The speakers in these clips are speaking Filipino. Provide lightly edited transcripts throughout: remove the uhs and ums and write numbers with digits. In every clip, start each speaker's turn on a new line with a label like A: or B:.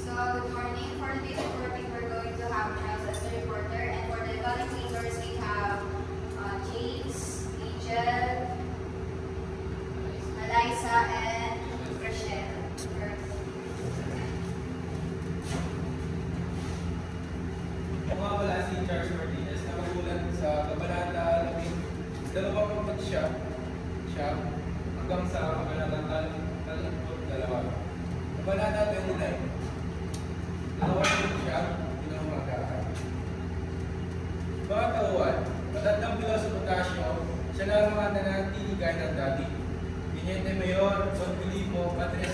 A: So, good morning. For today's reporting, we're going to have Charles as the reporter, and for the evaluators, we have James, Angel, Eliza, and Rachel.
B: Ako nga pala si Charles Martinez na magulat sa Kabanata 22 siya hanggang sa Kabanata 32. Kabanata 29. Dalawa siya, pinamagahan. Mga tauhan, matandang Piloso Potasio, siya na ang mga nanatili gaya ng dati. Teniente Mayor, Don Filipo, Padre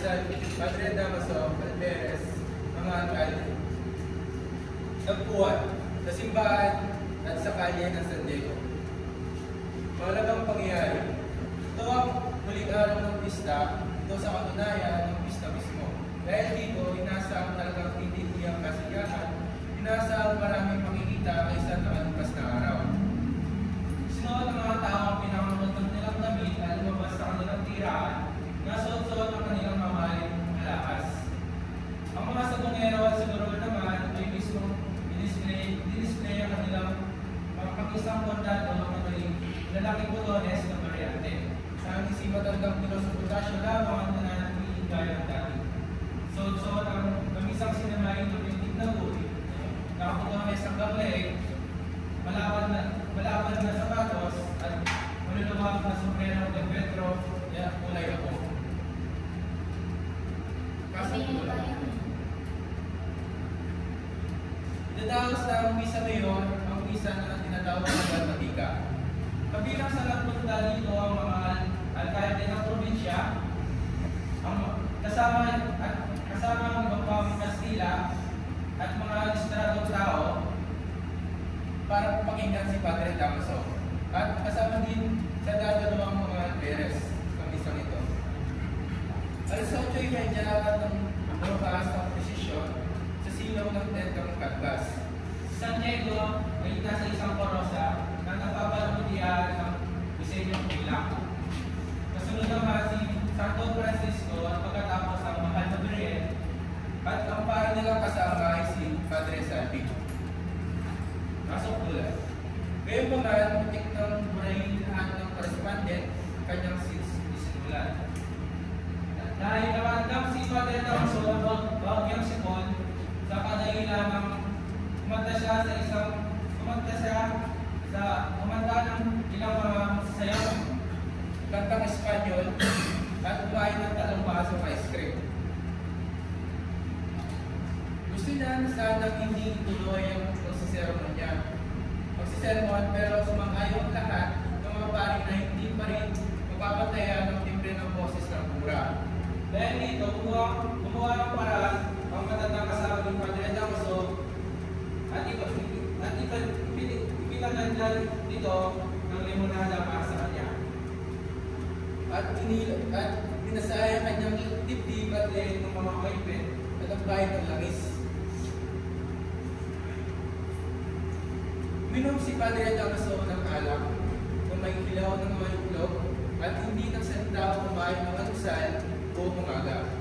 B: Damaso, Alvarez, mga alkalde. Nagpuan sa simbahan at sa kalye ng San Diego. Mahalagang pangyayari. Ito ang huling araw ng pista, ito sa katunayan ng pista mismo. Dahil dito, inasang talagang hindi ang kasiyahan, inasang maraming makikita kaysa nakalipas na araw. Sinuot ang mga tao ang pinangunod ng nilang damit at lumabas sa kanilang tiraan, nasuot-suot ang kanilang mamahaling alakas. Ang mga sabongero at siguro naman ay mismo dinisplay ang kanilang pang-isang kondado ng mga lalaking botones na variante. Sa si matandang Piloso Potasio lamang ang nananatiling gaya ng dati. Suot-suot ang kamisang sinamayin ng pintig na uri, nakaputones ang gableeg, malapad na sapatos, at maluluwag na sombrero de Petro, kulay ako. Dadaos na ang misa ngayon, ang misa na tinatawag na Balmatica. Kabilang sa nagpunta dito ang mga alkalde ng probinsya, ang kasama ang ibang pamang Kastila at mga listradong tao para pakinggan si Padre Damaso. At kasama din sa dadalawang mga Alvarez ng misang ito. Alas 8:30 ng bukas ng presisyon sa silaw ng Tentang Canvas. San Diego ay nasa isang korosa na napapalutian ng disenyong bilang. Kasunod naman si Santo Francisco at pagkatapos ang Mahal na Birhen at ang para nilang kasama ay si Padre Salvi. Pasok ulat. Ngayon mga mutik ng burahin lahat ng correspondent kanyang sinulat. Dahil namanggap si Padre Damaso ang bagyang sipon sa kadahilanang kumanta ng ilang mga sayaw, kantang Espanyol, at kumain ng 3 basong ice cream. Gusto niya sanang hindi tuloy ang magsisermon, pero sumang-ayon lahat ng mga pari na hindi pa rin mapapatayan ng timbre ng boses ng kura. Dahil dito, gumawa ng paraan ang matatang kasama ng Padre Damaso at ipinagandal dito ng limonada para sa kanya. At pinasaya kanyang dibdib at leeg ng mga maipit at ang bahid ng langis. Minom si Padre Damaso ng alak na may ilaw ng mga itlog at hindi nagsalita kumain ng almusal o umaga.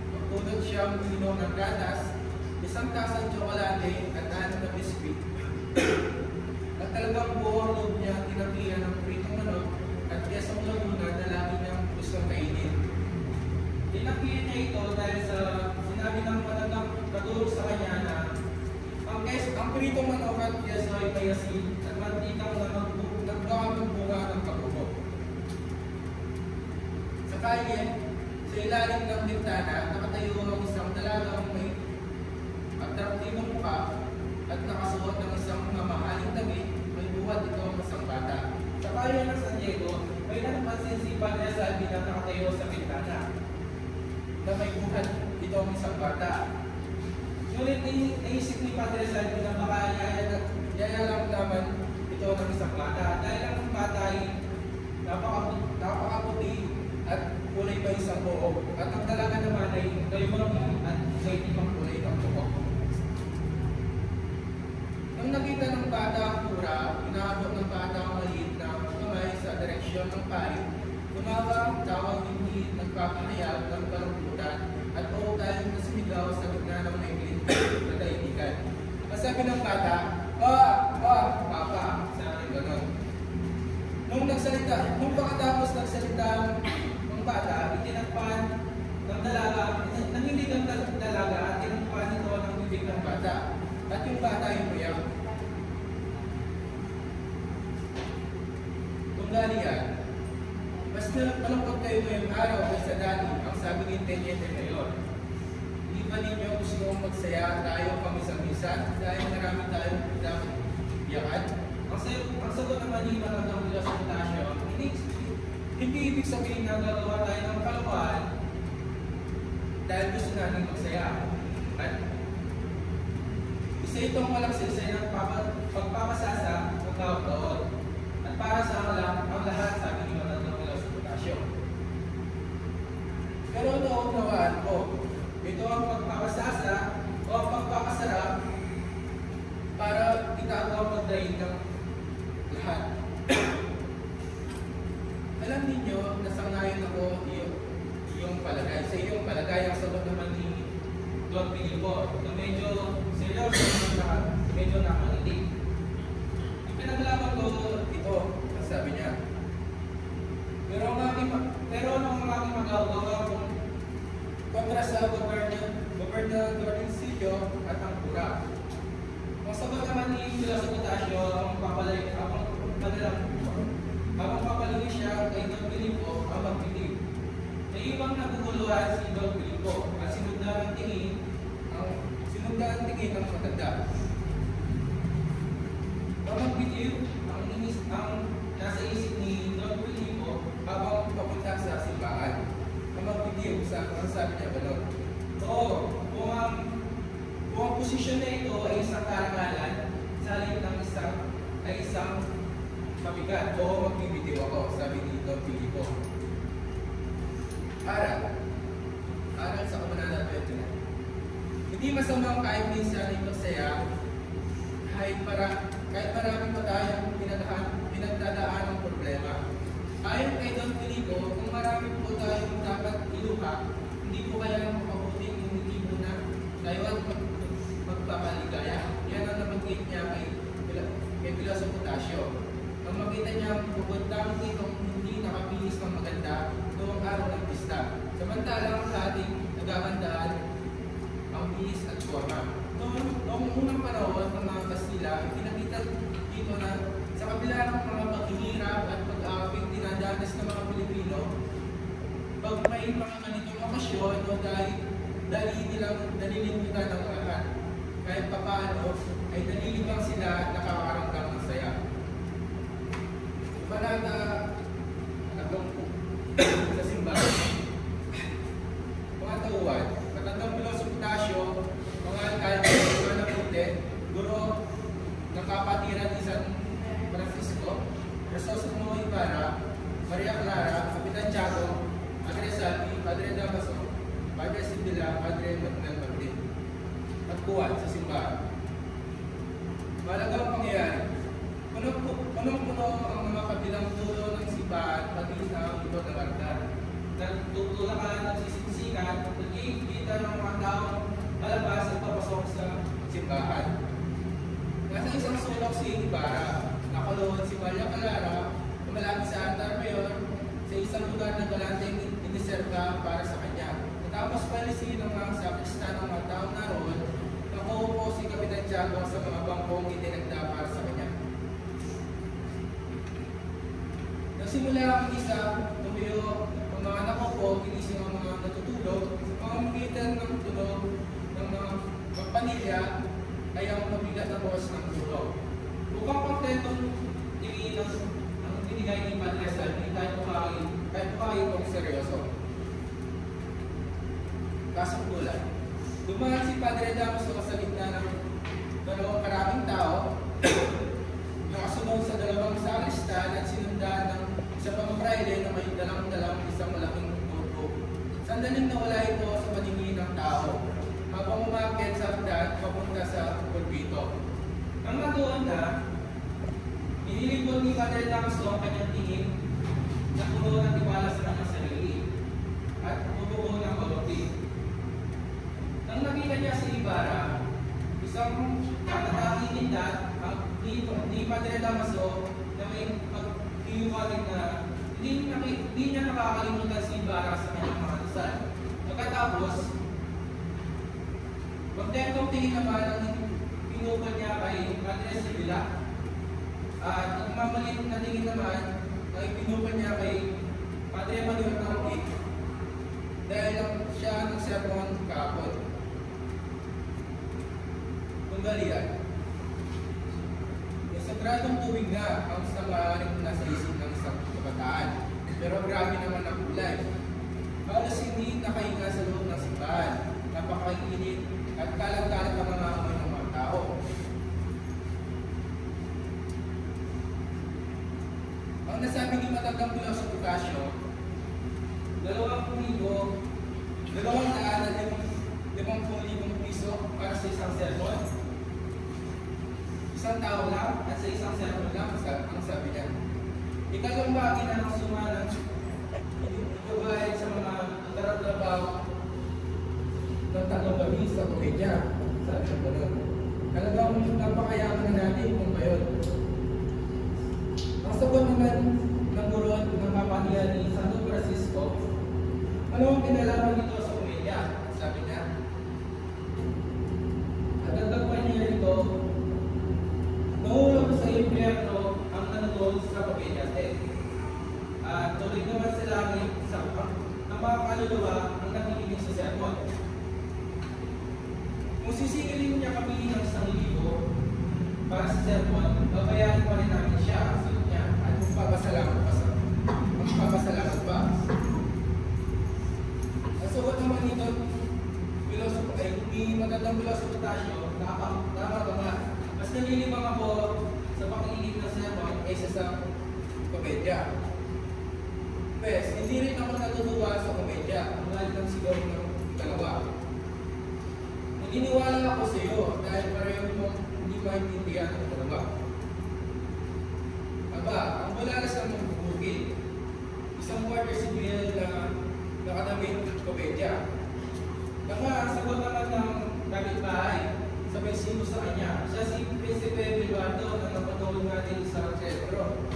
B: Magtulog siyang minom ng gatas, isang tasang tsokolate at 6 na biskuit. At talagang buong loob niya tinapian ng pritong manok at kesong laguna na lagi niyang gustong kainin. Tinapian niya ito dahil sa sinabi ng matandang katulog sa kanya na ang pritong manok at keso ay may asin at mantikang nagkakabugbunga ng pagbubo. Sa kalye, sa ilalim ng bintana, nakatayo ang isang dalagang may atraktibong mukha at nakasuot ng isang mamahaling damit, may buhat ito ang isang bata. Sa kalye ng San Diego, may napansin si Padre Salvi na nakatayo sa bintana na may buhat ito ang isang bata. Ngunit naisip ni Padre Salvi na baka yaya lang naman ito ng isang bata. Dahil ang bata ay napakaputi at kulay pa isang buhok. At ang dalaga naman ay kalimang at may ibang kulay ng buhok. Nang nakita ng bata ang kura, inaabot ng bata ang maliit na kamay sa direksyon ng pari. Tumawa ang tawag hindi nagpapahayag ng kalungkutan at pautahin na sumigaw sa gitna ng maigli sabi ng bata, papa, sabi gano'n. Nung pagkatapos nagsalita ng bata, itinagpan ng dalaga, nanginig ang dalaga at tinagpan nito ng bibig ng bata. At yung bata yung uyak. Kung gani yan, mas malungkot kayo ngayong araw kaysa dati, ang sabi ng tenyente ngayon. Hindi ba ninyo gusto magsaya tayo pamisa-misa dahil marami tayong dapat iyakan? Ang sagot naman ni Manang Bilas ng Tasyo, hindi ibig sabihin na gagawa tayo ng kalokohan dahil gusto natin magsaya. At isa itong walang silsay ng pagpapasasa ng taon. At para sa ang lahat, sabi ni Manang Bilas ng Tasyo. Pero naunawaan ko, ito ang pagpapasasa o ang pagpapasarap para itago ang pagdahin ng lahat. Alam ninyo, nasangayon ako iyong palagay. Sa iyong palagay, ang sagot naman ni Don Filipo na medyo seryoso at medyo nakangiti. Ipinaglaban ko ito, ang sabi niya. Pero ang aking magagawa kung kontra sa Gobernador Isidro at ang pura. Ang sagot naman ni Bilas ng Tasyo, habang papalagay siya kay Don Filipo ang magpitig. Naiibang naguguluhan si Don Filipo at sinundan ang tingin ng matanda. Ang magpitig ang nasa isip ni Don Filipo habang papunta sa simbahan. Ang magpitig, ang sabi niya gano'n. Oo, kung ang posisyon na ito ay isang karangalan, sa halip ng isang mabigat, oo, magbibitiw ako, sabi ni Don Filipo. Aral sa Kabanata 29. Hindi masamang kahit minsan ay magsaya, kahit marami pa tayong pinagdadaan ng problema. Ayon kay Don Filipo, kung marami po tayong dapat iluha, hindi po kaya mapabuti kung hindi muna tayo at magpapaligaya. Yan ang nabanggit niya kay Bilas ng Tasyo. Nang makita niya bukod lang itong hindi nakapihis ng maganda noong araw ng pista. Samantalang sa ating nagagandaan ang bihis at forma. Noong unang panahon ng mga Kastila, pinakita dito na sa kabila ng mga paghihirap at pag-aaping dinadanas ng mga Pilipino, pag may mga ganitong okasyon o dalilimutan ng lahat, kahit papaano ay nalilibang sila nakakaramdam ng saya. Panata sa simbahan. Mga tauhan, Matandang Bilas ng Tasyo, mga alkalde, mga napunte, guro ng kapatiran ni San Francisco, Crisostomo Ibarra, Maria Clara, Kapitan Tiago, Padre Salvi, Padre Damaso, Padre Sibila, Padre Manuel Martin. Magkuhan sa simbahan. Malagang pangyayari. Punong-puno ang mga kabilang dulo ng simbahan, pati sa ito ng altar. Nagtutulakan, nagsisiksikan, nagkikita ng mga taong malabas at papasok sa simbahan. Nasa isang sulok si Ibarra, nakulungan si Maria Clara, malapit sa altar mayor, sa isang lugar na galanteng iniserva para sa kanya. Natapos palisin ng mga sakristan ng mga taong naroon, nakaupo si Kapitan Tiago sa mga bangkong itinagda para sa kanya. Nagsimula ang isa, tumayo, ang mga nakaupo, ginising ang mga natutulog, sa pamamagitan ng tunog ng mga pamilya ay ang mabigat na boses ng tulog. Upang kontentong tingin ang binigay ni Padre Salvi, kahit pa kayo itong seryoso. Kasangkulan. Dumaan si Padre Damaso sa gitna ng dalawang karaming tao, nakasunod sa dalawang sakristan at sinundan ng isa pang praile na may dalang-dalang isang malaking turbo. Sandaling nawala ito sa paningin ng tao, habang umakyat sa hagdan papunta sa pulpito. Ang natuon na, inilipot ni Padre Damaso ang kanyang tingin na puno ng tiwala sa kanyang sarili at bubuo ng mabuti. Nang nakita niya si Ibarra, isang nakakaintinda ni Padre Damaso na may pag-iuwalig na hindi niya nakakalimutan si Ibarra sa kanyang mga dasal. Pagkatapos, magtentong tingin naman ang pinupad niya kay Padre Sibila. At nagmamalit na tingin naman ay pinupad niya kay Padre Manuel Marquit dahil siya nagsermon kahapon. Tunggalian. Yung sagradong tuwing na ang sa maaaring nasa isip ng isang kabataan. Pero grabe naman ang kulay. Halos hindi nakahinga sa loob ng simbahan. Napakainit at kalang-kalat ang mga amoy ng mga tao. Ang nasabi ni Matandang Piloso Bocasio, 250,000 piso para sa isang sermon. Isang tao lang at sa isang sermon lang ang sabi niya. Ikaw ang bagay na ng sumalang ibabayad sa mga trabaho ng tatlong gabi sa komedya. Sabi ng gano'n. Talagang napakayaman na natin kung gayon. Ang sagot naman ng guro ng kapatid ni Santo Francisco, ano ang kinalaman nito sa komedya? Sabi niya. At nagtagpan niya rito, nahulog sa impyerno ang nandoon sa komedya. At tuloy naman sa langit ang mga kaluluwa ang nakikinig sa sermon. Kung sisingilin niya kami ng 1,000 para sa sermon, babayaran pa rin namin siya, sagot niya, at magpapasalamat pa. Ang sagot naman nito, ni Magandang Piloso Bocasio, tama ba nga? Mas nalilibang ako sa pakikinig ng sermon kaysa sa komedya. Pes, hindi rin ako natutuwa sa komedya, ang mahal ng sigaw ng dalawa. Naniniwala ako sa iyo dahil pareho mong hindi maintindihan ang dalawa. Aba, ang bulalas ng magbubukid, isang quarter civil na nakadamit komedya. Kaya ang sagot naman ng kapitbahay, sabay sino sa kanya, siya si Prinsipe Eduardo na napatulog natin sa sentro.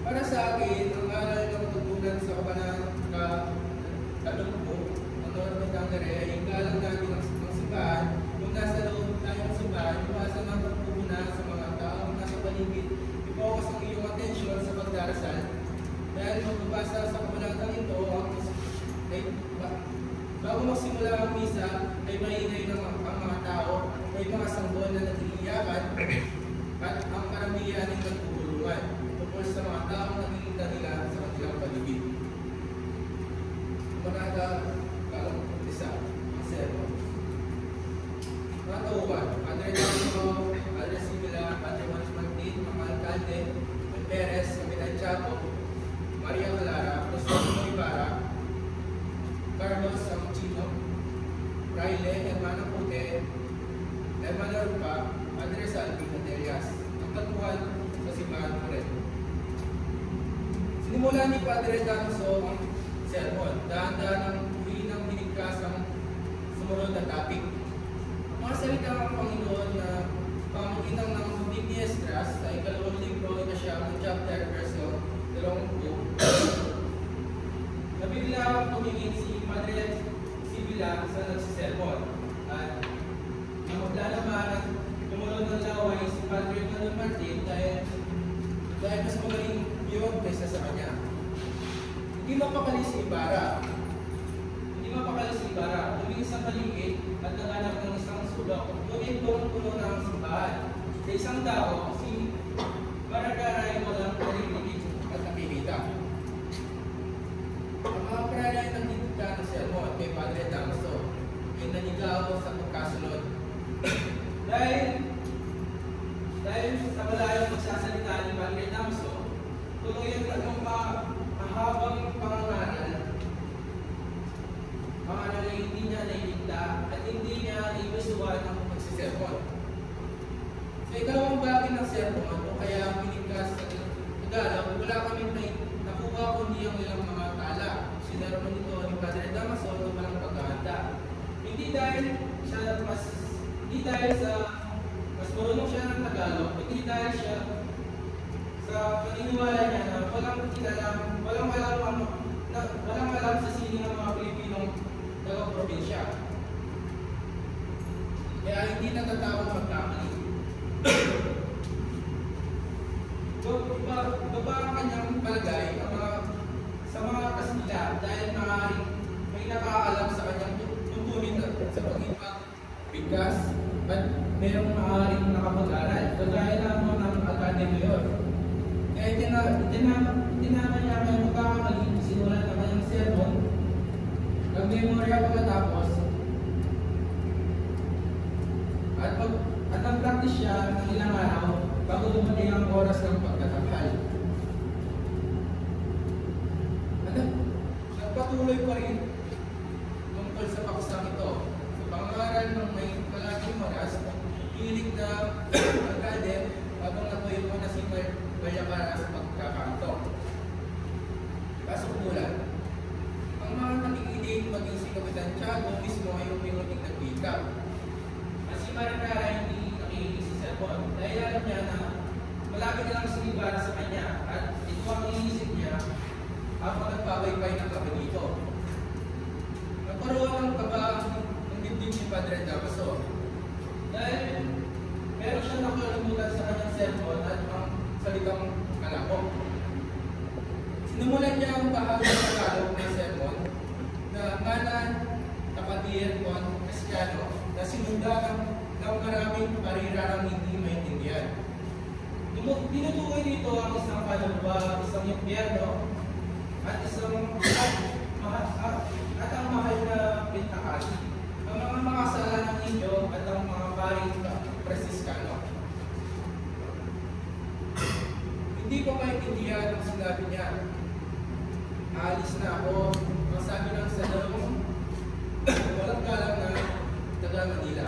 B: Para sa akin, ang aral ng matutunan sa kabalangka-talumpo ng Northern Tangaray ay galang natin ng simbahan. Kung nasa loob tayo ng simbahan, iwasan ang pagpupuna sa mga taong nasa paligid. I-focus ang iyong atensyon sa pagdarasal. Dahil magbabasa sa kabalangkang ito, bago magsimula ang misa, ay maingay ng mga tao, may mga sanggol na nag-iiyakan at ang karamihan ay nagpupulungan tungkol sa mga taong nagiging dahilan sa kanilang paligid. Umanada kalang isa ang sermon. Mga tauhan, Padre Damaso, Padre Sibila, Padre Manuel Marquit, mga alkalde, Perez, Kapitan Chapo, Maria Clara, Cristomo Ibarra, Carlos Samuchino, Riley, Hermano Pute, Hermano Rupa, Padre Salvi Materias, ang tatuhan sa simbahan ko rin. Sinimula ni Padre Damaso ang sermon, dahan-dahan ang ng binigkas ang sumunod na topic. Ang mga salita ng Panginoon na pamagitan ng Big Niestras sa ikalawang libro na siya ng chapter verse 20. Nabigla ang tumingin si Padre Sibila sa nagsisermon. At ang maglalaman at tumunod ng laway si Padre Manuel Martin dahil mas magaling yun kaysa sa kanya. Hindi mapakali si Ibarra. Tumingin sa paligid at nanganap ng isang sulok. Ngunit punong-puno na ang simbahan. Sa isang tao, si Baragaray walang narinig at nakikita. Ang mga pralay ng dito ng sermon kay Padre Damaso ay nanigaw sa pagkasunod. Dahil sa malayong magsasalita ni Padre Damaso, tuloy ang tatlong mahabang pangangaral na hindi niya nailigta at hindi niya naiwisuan ang pagsisermon. Sa ikalawang bagay ng sermon o kaya pinigkas sa Tagalog, wala kaming nakuha kundi ang ilang mga tala. Sinermon nito ni Padre Damaso ng walang paghahanda. Hindi hindi dahil sa mas marunong siya ng Tagalog, hindi dahil siya sa paniniwala niya na walang alam sa sining ng mga Pilipinong taga-probinsya. Kaya hindi natatakot magkamali. Baba ang kanyang palagay sa mga Kastila dahil maaaring may nakakaalam sa kanyang tuntunin sa pag-ibig-bigkas at mayroong maaaring nakapag-aral. Kagaya lamang ng akademya yun. Kaya tinama niya kayong magkakamali, sinulat na kanyang sermon, nag-memorya pagkatapos, at nag-practice siya ng ilang araw bago dumating ang oras ng pagtatakal. At nagpatuloy pa rin tungkol sa paksang ito. Sa pangaral ng may palaging oras, pilit na agad habang natuyo mo na si Bayakara sa pagkakanto. Pasok bulan. Ang mga nakikinig maging si Kapitan Tiago mismo ay uminuting nagwika. At si Bayakara hindi nakikinig si Sermon dahil alam niya na malapit na lang si Ibarra sa kanya at ito ang iniisip niya habang nagpabaypay ng kape dito. Nagkaroon ng kaba ng dibdib si Padre Damaso dahil meron siya nakalimutan sa kanyang sermon at ang salitang kalakok. Sinumulan niya ang bahagi ng Tagalog ng sermon na manan kapatir kon Kristiyano na sinundan ng maraming parirarang hindi maintindihan. Tinutukoy dito ang isang kaluluwa, isang impyerno, at ang mahal na pintakasi, ang mga makasalanan ng inyo at ang mga paring Presiskano. Hindi ko maintindihan ang sinabi niya. Aalis na ako, ang sabi ng Salong, walang galang na taga Manila.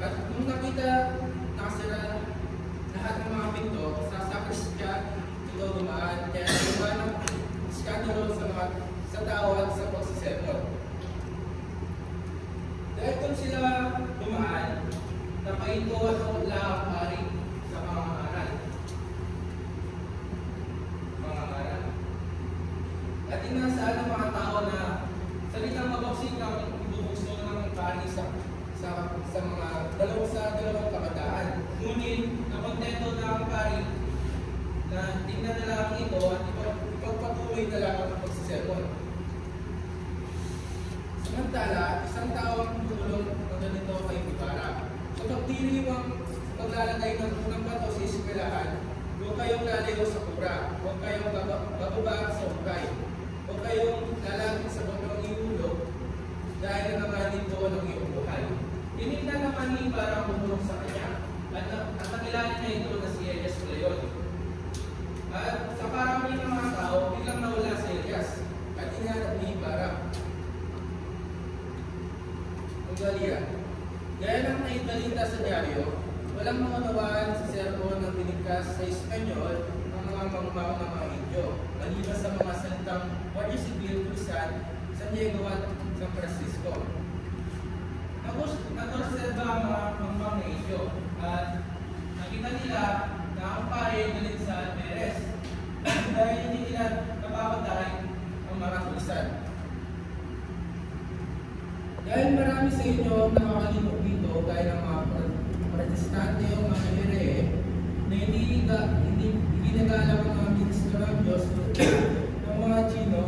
B: At nung nakita nakasara lahat ng mga pinto, sa sakrisya ito dumaan, kaya dumaan ang skandalo sa tao at sa pagsisermon. Dahil kung sila dumaan, napahinto at wala ang hari sa mga aral. At inasaan ng mga tao na salitang mabagsik ang ibubukso ng pari sa dalawang kabataan. Ngunit nakontento na ang pari na tingnan na lang ito at ipagpatuloy na lang ang pagsisermon. Samantala, isang tao ang tulong ng ganito kay Ibarra. Sa pagdiriwang paglalagay ng unang bato sa eskwelahan, huwag kayong lalayo sa kubra, huwag kayong bababa sa ukay, huwag kayong lalapit sa batong ihulog dahil nanganganin doon ang iyong buhay. Tinignan naman ni Ibarra ang bumulong sa kanya at nakilala niya ito na si Elias Cleon. At sa parami ng mga tao, biglang nawala si Elias at inanap ni Ibarra. Gaya ng naibalita sa dyaryo, walang maunawaan sa sermon ng binigkas sa Espanyol ng mga mangmang ng mga Indio, maliban sa mga salitang Guardia Civil, Cruzan, San Diego at San Francisco. Nag-obserba ang mga mangmang na Indio at nakita nila na ang pare galit sa Perez dahil hindi nila napapatay ang mga Cruzan. Dahil marami sa inyo ang nakakalimot dito gaya ng mga protestante o mga ere na hindi nagalang ang mga ministro ng Diyos ng mga Chino,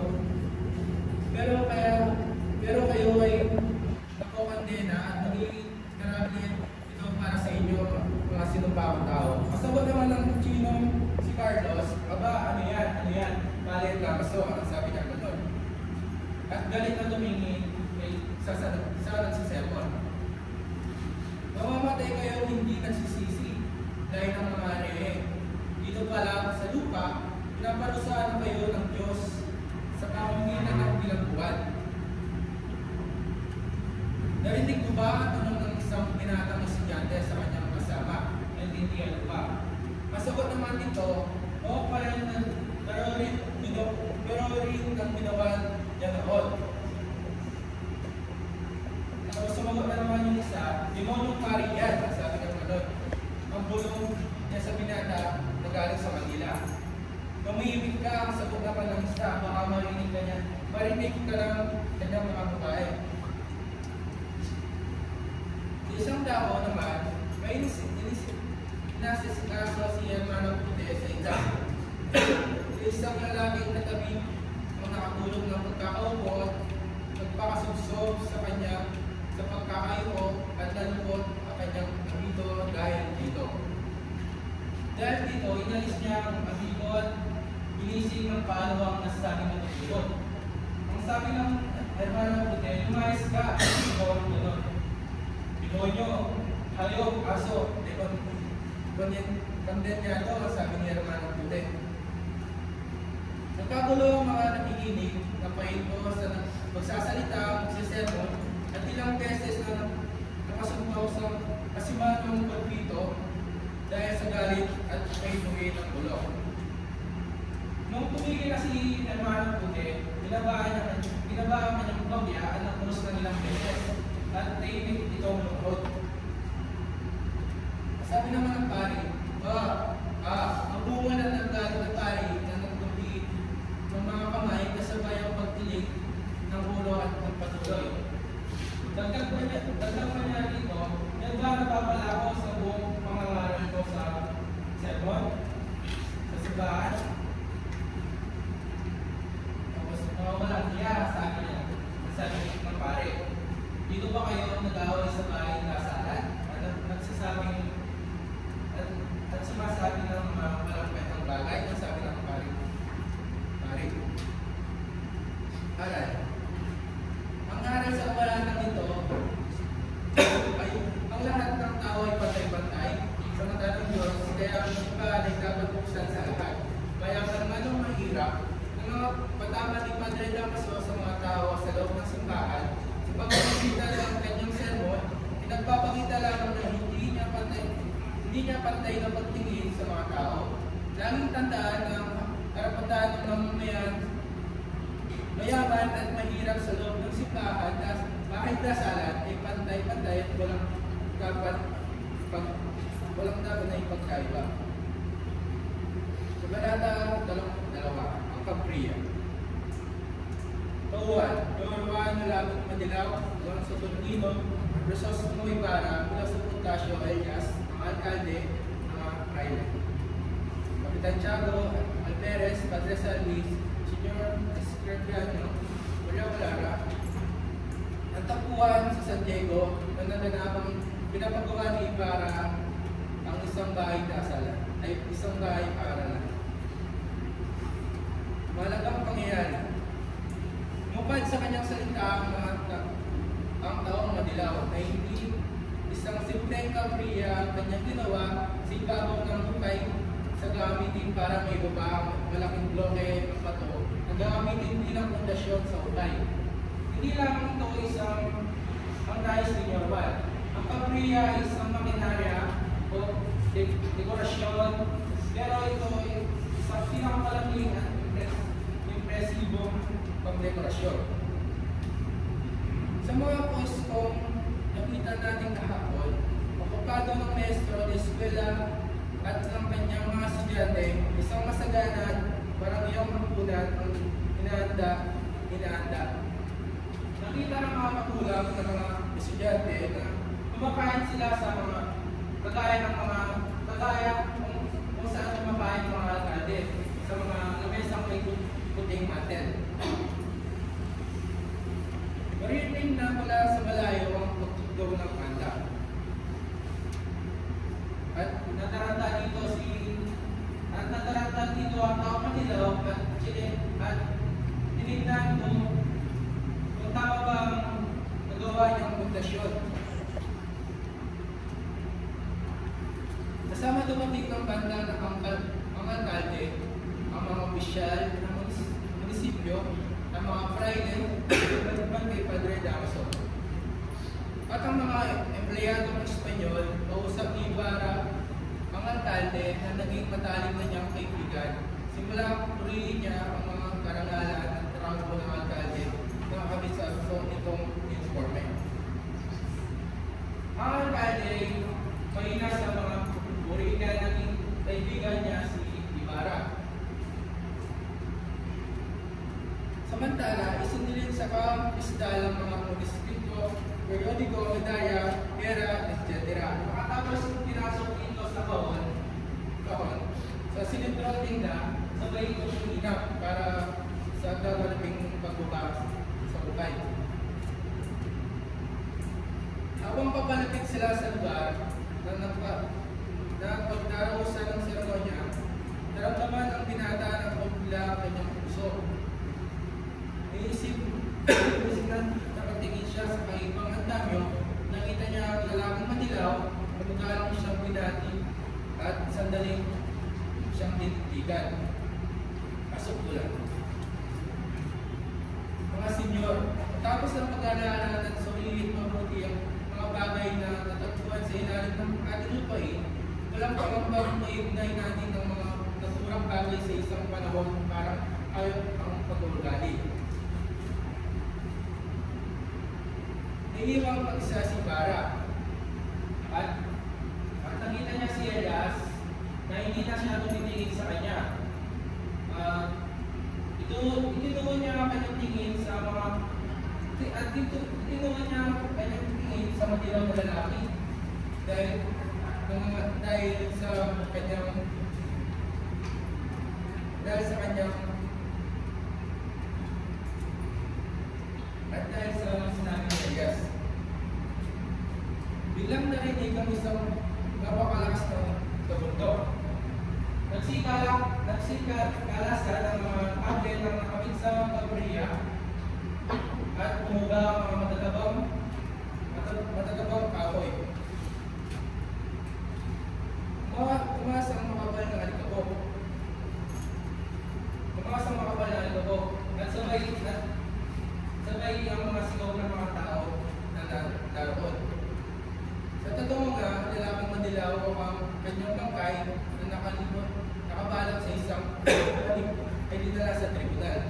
B: pero kayo ay nakokandena at magiging karamihan ito para sa inyo mga sinumpang tao. Kasabot naman ng Chino si Carlos, ano yan, Padre Damaso, ang sabi niya gano'n. At galit na tumingin sa sermon. Mamamatay kayo hindi nagsisisi dahil ng mga rehe. Dito pa lang sa lupa, pinaparusahan kayo ng Diyos sa pamamagitan ng bilang buwan. Narinig mo ba ang tanong ng isang binatang estudyante sa kanyang kasama? Naintindihan ba? Masagot naman dito, pero rin ang binawan niya noon. Demonong pari yan, sabi ng ano, ang bulong niya sa binata na galing sa Manila. Tumihimik ka sa buka pa ng isda, baka marinig ka niya. Marinig ka lang kanyang mga babae. Sa isang tao naman, may inasikaso si Hermano Puti sa isang lalaking natabi ang nakatulog ng pagkakaupo at nagpakasubsob sa kanya sa pagkakayo at nalupot ang kanyang amigo dahil dito. Dahil dito, inalis niya ang amigo at inising ng paano ang nasasabi ng tutulog. Ang sabi ng Hermano Puti, lumayas ka, ikaw ang tulog. Demonyo, hayop, aso, kondem niya ito, sabi ni Hermano Puti. Nagkagulo ang mga nakikinig na pahinto sa magsasalita, magsisermon, at ilang beses na nakasumpaw sa kasimanong pagpito dahil sa galit at pahintuin ng bulok. Nung tumigil na si Hermano Puti, binabaan kanyang pabiyaan ng krus ng ilang beses at nainig itong lungkot. Sabi naman ng pari, ang bunga na ng galit ng pari na nagtupi ng mga kamay kasabay ang pagtilig ng ulo at ng patuloy. Dagdag pa niya dito, yan ba napapala ko sa buong pangangaral ko sa sermon, sa simbahan? Tapos nawawalan niya sa akin niya, sabi ng pare, dito ba kayo nag-away sa bahay ng kasalan? At nagsasabing at sumasabi ng mga malapit ng bagay, sabi ng pare. Aral. Ang aral sa kabalatang ito ay ang lahat ng tao ay pantay-pantay sa mata ng Diyos, kaya ang simbahan ay dapat buksan sa lahat. Kaya ang anong mahirap, ang mga patama ni Padre Damaso sa mga tao sa loob ng simbahan, sa pagpapakita ng kanyang sermon, pinagpapakita lamang na hindi niya pantay na pagtingin sa mga tao. Laging tandaan ng karapatan ng mamamayan, mayaman at mahirap sa loob ng simbahan na kahit dasalan ay pantay-pantay at walang dapat na ipagkaiba. Sa balata 2, ang kapriya. Pauwan, Doruan na labot madilaw, doon sa Tolentino, Resource mo Ibarra, mula sa Puntasio, Elias, ang alkalde, mga private. Kapitan Tiago, Alperes, Padre Salvis, Senior Escribiano, Maria Clara, ang tapuan sa San Diego, na naganapang pinapagawa ni Ibarra ang isang bahay kasalan, ay isang bahay paaralan. Malagang pangyayari. Mupad sa kanyang salita ang taong madilaw na hindi isang simpleng kapriya ang kanyang ginawa sa ibabaw ng hukay sa gamitin para may baba ang malaking bloke ng bato na gamitin din ang pundasyon sa hukay. Hindi lang ito isang ang nais ninyormal. Ang kapriya ay isang makinarya o dekorasyon, pero ito ay isang pinakamalaking at impresibong pagdekorasyon. Sa mga pwestong nakita natin kahapon, okupado ng maestro de eskwela at ng kanyang mga estudyante, isang masagana at marangyang mapunan ang inaanda. Nakita ng mga magulang ng mga estudyante na kumakain sila sa mga kagaya kung saan kumakain ng mga alkalde sa mga lamesang may puting maten. Marinig na pala sa malayo ang pagtugdaw ng kanta. At nataranta dito ang tao Manilaw at tinignan kung tama ba ang nagawa niyang pundasyon. Kasama dumating ng banda ng ang alkalde, ang mga opisyal ng munisipyo, ang mga fraile, nagpan kay Padre Damaso. At ang mga empleyado ng Espanyol, kausap ni Ibarra, ang alkalde na naging matalim na niyang kaibigan, simula purihin niya ang mga karangalan at trabaho ng alkalde na nakakabit sa itong informe. Ang isda ng mga munisipyo, periodiko, medalya, pera, etc. Makatapos pinasok ito sa kahon, sa sinitral tinda, sabay itong inap para sa darating pagbuka sa bukay. Habang papalapit sila sa lugar na pagdarusan ng seremonya, naramdaman ang binata ng pagpila ang kanyang puso. Iisip na nakatingin siya sa kaibang andamyo, nakita niya ang lalaking madilaw, kamagalang siyang binati at sandaling siyang tinitigan. Pasok ulan. Mga senyor, tapos ng pag-aalala at sulilit mabuti ang mga bagay na natagpuan sa ilalim ng ating lupain, walang pangambang maiugnay natin ng mga naturang bagay sa isang panahon parang ayaw ang pag-ugali. Naiiwang mag-isa si Bara at nakita niya si Elias na hindi na siya tumitingin sa kanya. Itinuon niya ang kanyang tingin sa mga itinuon niya ang kanyang tingin sa madilaw na lalaki dahil sa sinabi ni Elias. Bilang narinig ang isang napakalakas na kabundok. Nagsikalasan ang mga tablet ng nakapit sa kabriya at umuga ang mga matatabang kahoy. Tumaas ang makapal ng alikabok. At sabay ang mga sigaw ng mga tao na naroon. Sa totoo nga, lalaking madilaw ang kanyang bangkay na nakabalak sa isang ay dinala sa tribunal.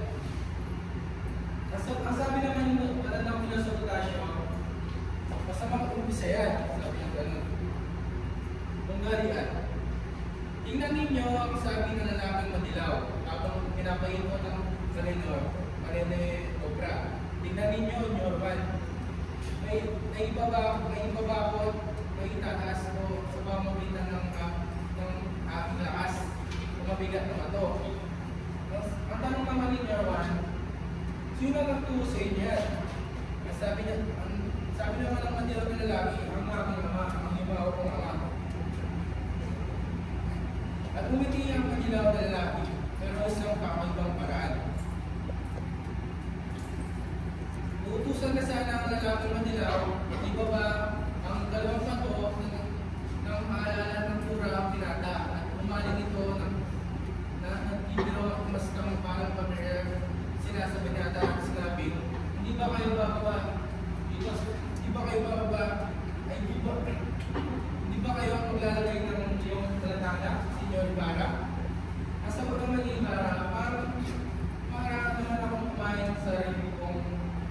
B: Ang sabi naman ng filosofotasyo, masamang umpisa yan, sabi ng ganun. Tunggalian. Tingnan ninyo ang sabi ng lalaking madilaw habang pinapahinto ng Marene Obra. Tingnan ninyo, Norman. May ibaba ko, may itataas ko sa pamamagitan ng aking lakas, mabigat na ito. Ang tanong naman ni Norman, sino ang nagturo sa inyo? Sabi naman ng madilaw na lalaki, ang aking ama, ang imaw kong ama. At umiti ang madilaw na lalaki, pero isang kakaibang paraan. Uutusan na sana ang lalaking madilaw, di ba ba ang dalawang pato ng maalala ng pura ang pinata at umaling ito na nagbibiro at mas kang parang pamilya sinasabi nata at sinabi, hindi ba kayo ang maglalagay ng iyong talatanda, Senyor Ibarra? Ang sagot naman ni Ibarra, para naman akong kumain sa sarili kong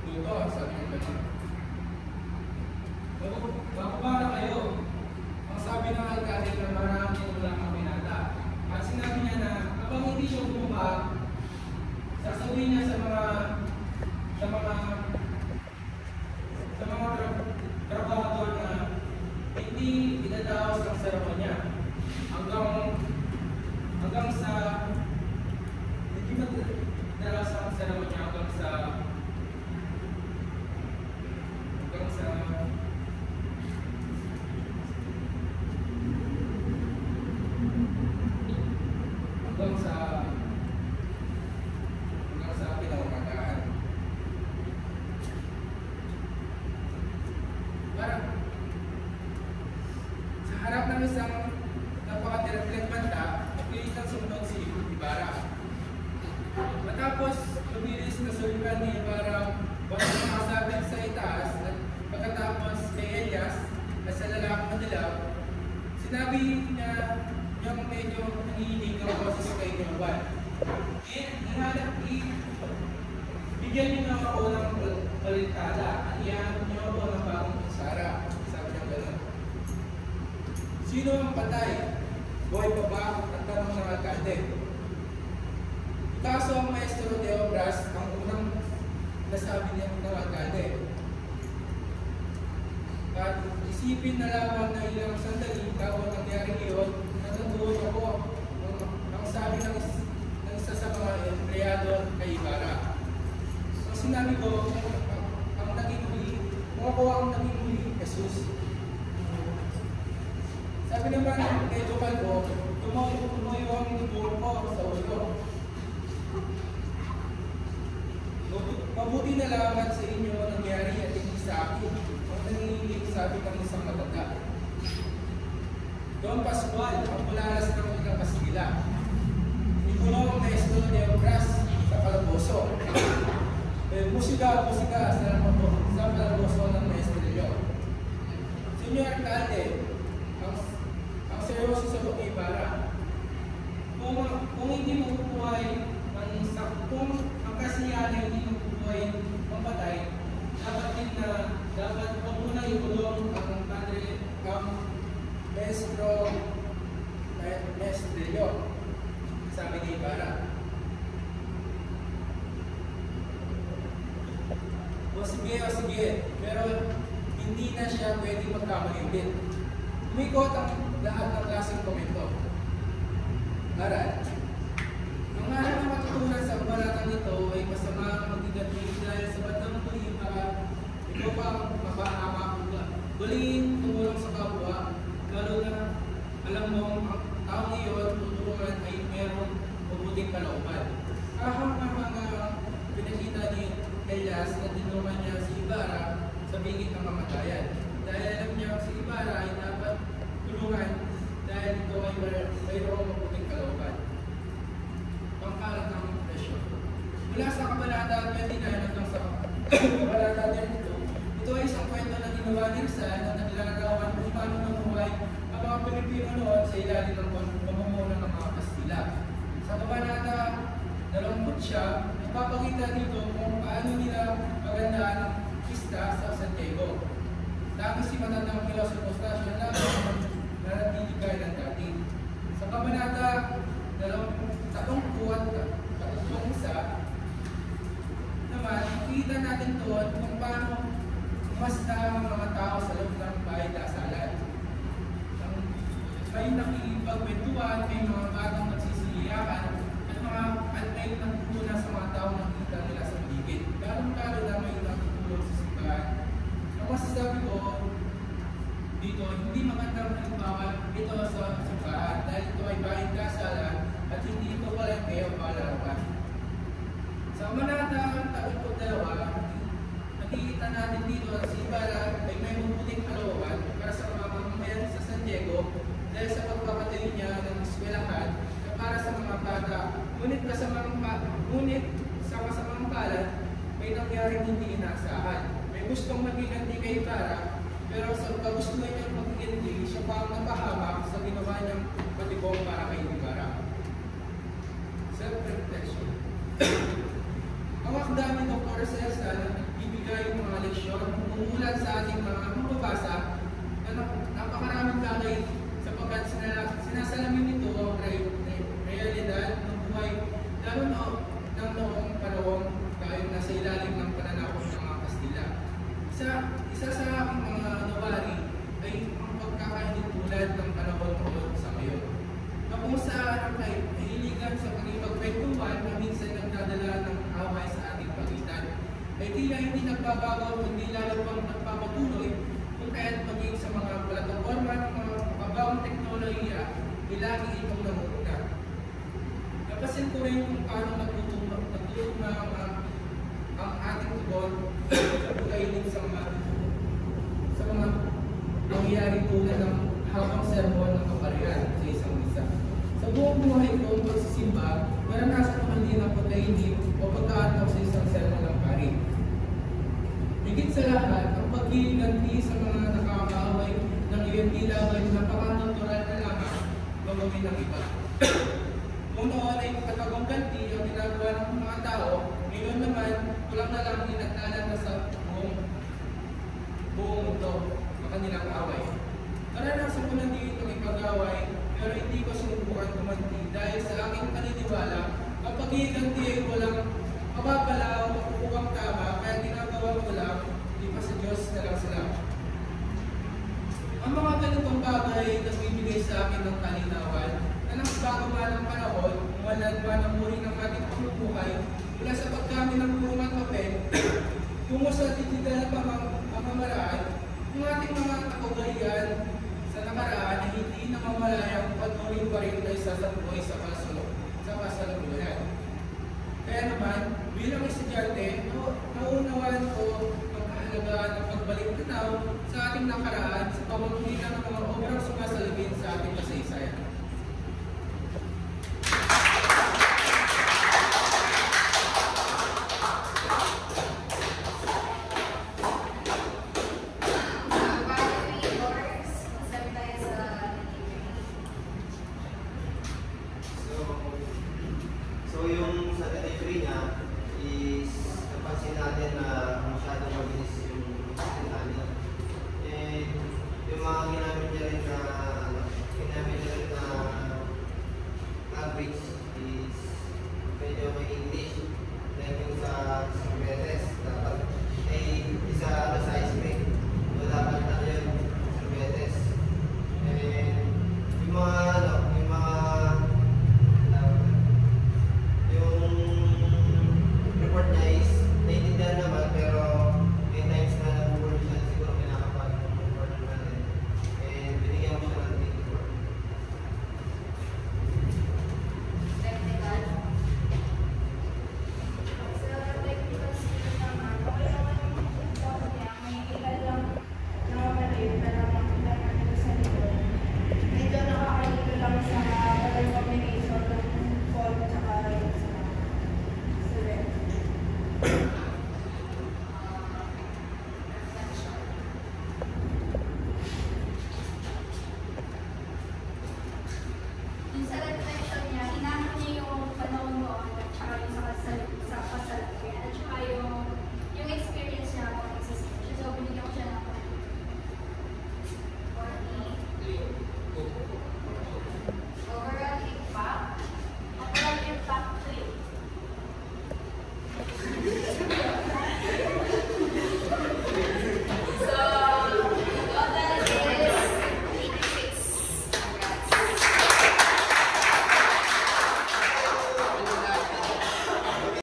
B: luto, sabi ng ganun. Bakubara kayo. Ang sabi ng alkalde na marami lang ang binata. At sinabi niya na kapag hindi siya bumaba, sasabihin niya sa mga trabahador na hindi idadaos ang seremonya hanggang sa hindi madadaos ang seremonya hanggang sa pinamamagaan. Sa harap ng isang napakatiratlang banda, napilitang sumunod si Ibarra. Matapos lumilis na sulkan ni Ibarra bago makasabit sa itaas at pagkatapos kay Elias na sa lalaking madilaw, sinabi niya yung medyo nangihinig ang boses kay Juan. Bigyan niyo na ako ng balitada at iyanap niyo ako ng bagong kusara. Sabi niya gano'n. Sino ang patay? Buhay pa ba? Ang tanong ng alkalde. Kaso ang Maestro de Obras, ang unang nasabi niya na ng alkalde. At isipin na lamang na ilang sandali bago nangyari iyon, nandoon ako ang sabi ng isa sa mga empleyado kay Ibarra. So sinabi ko, ang naging huli, kung ako ang naging huli, Jesus. Sabi naman ng medyo kalbo, tumuyo ang dugo ko sa ulo. Mabuti na lamang sa inyo ang nangyari at hindi sa akin. Ang nanginginig sabi ng isang matanda. Don Pascual, ang bulalas ng ilang Kastila. Nikulong ang maestro de Obras sa Calabozo. Musika sa Calabozo ng maestro de Leon. Senyor Alcalde, ang seryoso sa Ibarra. Kung hindi mabubuhay kung ang kasiyahan ay hindi mabubuhay ang patay, dapat huwag muna ikulong ang padre, ang maestro de Leon, sabi ni Ibarra. O sige, pero hindi na siya pwede magkamali ulit. Umikot ang lahat ng klaseng komento. Aral. Ang aral na matutunan sa kabalatang ito ay masama ang magiging dahil sa bandang huli para ito pa ang mapahama. Galing tumulong sa kapwa, lalo na alam mo ang taong iyon tutulungan ay mayroong mabuting kalooban. Kahang mga pinakita ni Elias na tinulungan niya si Ibarra sa bingit ng kamatayan. Dahil alam niya si Ibarra ay dapat tulungan dahil ito ay mayroong mabuting kalooban. Pangkalat ng impresyon. Mula sa kabalata 29 hanggang sa kabalata 32, ito ay isang kwento na ginawa ni Rizal na naglalagawan kung paano namuhay ang mga Pilipino noon sa ilalim ng pamumuno ng mga Kastila. Sa kabalata 20, nagpapakita dito kung paano nila magandaan ang pista sa San Diego. Dahil si matandang Filosofo Stasio na nanatili kaya ng dati. Sa kabanata 31 naman, kita natin doon kung paano basta ang mga tao sa loob ng bahay dasalan. May nakikipagkwentuhan, may mga batang nagsisiliyakan, at may nagtutuna sa mga tao na kita nila sa paligid. Lalo na may natutulong sa simbahan. Ang masasabi ko dito, hindi magandang halimbawa ito sa simbahan dahil ito ay bahay dasalan at hindi ito pala kayo palarapan. Sa Kabanata 32, nakikita natin dito na si Ibarra ay may mabuting kalooban para sa mga mamamayan sa San Diego dahil sa pagpapatayo niya ng eskwelahan na para sa mga bata. Ngunit sa kasamang palad, may nangyaring hindi inaasahan. May gustong magiganti kay Ibarra, pero sa kagustuhan niyang magiganti, siya pa ang napahamak sa ginawa niyang patibong para kay Ibarra. Self-reflection. Ang akda ni Dr. Cesar na ibigay yung mga leksyon, umuulat sa ating mga mababasa na napakaraming bagay sapagkat sinasalamin nito ang realidad ng buhay, lalo na ng noong panahon tayo nasa ilalim ng pananakot ng mga Kastila. Isa sa aking mga nawari ay ang pagkakahinitulad ng panahon noon sa ngayon. Na kung saan ay hiligan sa pagkipagkwentuhan na minsan nagdadala ng away sa ating pagitan, ay tila hindi nagbabago kundi lalo pang nagpapatuloy kung kaya't maging sa mga plataforma ng mga mababang teknolohiya, lagi itong namumuna. Napasin ko rin kung paano nagtutugma ang ating tugon sa pagkainip sa mga nangyayari tulad ng habang sermon ng kaparian sa isang misa. Sa buong buhay ko, pagsisimba, naranasan ko hindi ng pagkainip o pagkaataw sa isang sermon ng pari. Higit sa lahat, ang paghiganti sa mga nakakaaway ng iyon tila ay napaka-natural na lamang gagawin ng iba. Kung noon ay katagong ganti ang ginagawa ng mga tao, ngayon naman, kulang na lang inagtalan na sa buong mundo ang kanilang away. Naranasan ko na dito ang ipag-away, pero hindi ko sinubukan kumanti dahil sa aking paniniwala, ang paghiganti ay walang mapapala o makukuhang tama, kaya ginagawa ko di pa sa Diyos na lang sila. Ang mga ganitong bagay nagbibigay sa akin ng kalinawan na nagbago ba ng panahon, walad ba ng muri ng ating pamumuhay, mula sa paggamit ng purong at papel, tungo sa digital na pamamaraan, yung ating mga kaugalian sa nakaraan na hindi namamalayang patuloy pa rin ay sasabuhay sa kasalukuyan. Kaya naman, bilang estudyante, nauunawaan ko ang kahalagaan ng pagbalik tanaw sa ating nakaraan sa pamamagitan ng mga obrang sumasalubin sa ating kasaysayan.